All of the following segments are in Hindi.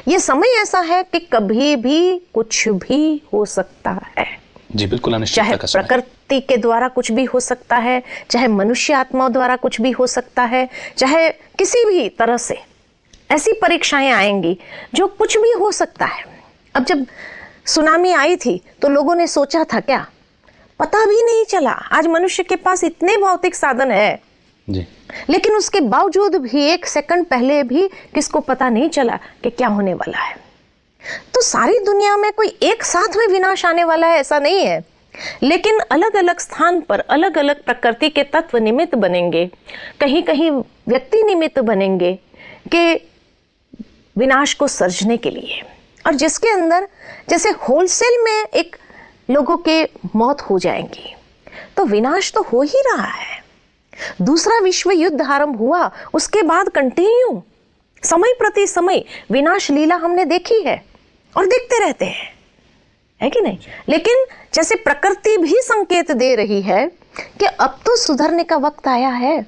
ये समय ऐसा है कि कभी भी कुछ भी हो सकता है। जी बिल्कुल, अनिश्चितता चाहे का समय। प्रकृति के द्वारा कुछ भी हो सकता है, चाहे मनुष्य आत्मा द्वारा कुछ भी हो सकता है, चाहे किसी भी तरह से ऐसी परीक्षाएं आएंगी जो कुछ भी हो सकता है। अब जब सुनामी आई थी तो लोगों ने सोचा था क्या? पता भी नहीं चला। आज मनुष्य के पास इतने भौतिक साधन है जी, लेकिन उसके बावजूद भी एक सेकंड पहले भी किसको पता नहीं चला कि क्या होने वाला है। तो सारी दुनिया में कोई एक साथ में विनाश आने वाला है ऐसा नहीं है, लेकिन अलग अलग स्थान पर अलग अलग प्रकृति के तत्व निमित्त बनेंगे, कहीं कहीं व्यक्ति निमित्त बनेंगे कि विनाश को सर्जने के लिए। और जिसके अंदर जैसे होलसेल में एक लोगों के मौत हो जाएंगी, तो विनाश तो हो ही रहा है। दूसरा विश्व युद्ध आरंभ हुआ, उसके बाद कंटिन्यू समय प्रति समय विनाश लीला हमने देखी है और देखते रहते हैं, है कि नहीं? लेकिन जैसे प्रकृति भी संकेत दे रही है कि अब तो सुधरने का वक्त आया है,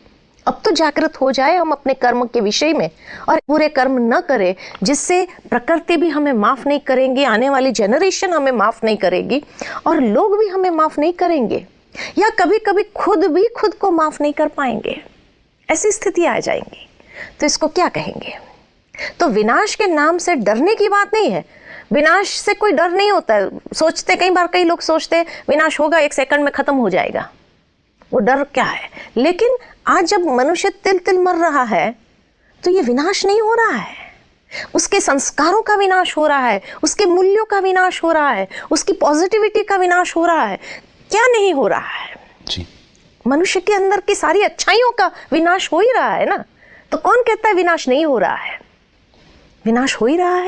अब तो जागृत हो जाए हम अपने कर्म के विषय में और पूरे कर्म न करें जिससे प्रकृति भी हमें माफ नहीं करेंगी, आने वाली जनरेशन हमें माफ नहीं करेगी और लोग भी हमें माफ नहीं करेंगे, या कभी कभी खुद भी खुद को माफ नहीं कर पाएंगे। ऐसी स्थिति आ जाएंगी तो इसको क्या कहेंगे? तो विनाश के नाम से डरने की बात नहीं है। विनाश से कोई डर नहीं होता है। सोचते कई बार कई लोग सोचते हैं विनाश होगा, एक सेकंड में खत्म हो जाएगा, वो डर क्या है? लेकिन आज जब मनुष्य तिल तिल मर रहा है तो ये विनाश नहीं हो रहा है, उसके संस्कारों का विनाश हो रहा है, उसके मूल्यों का विनाश हो रहा है, उसकी पॉजिटिविटी का विनाश हो रहा है। क्या नहीं हो रहा है? जी, मनुष्य के अंदर की सारी अच्छाइयों का विनाश हो ही रहा है ना। तो कौन कहता है विनाश नहीं हो रहा है? विनाश हो ही रहा है।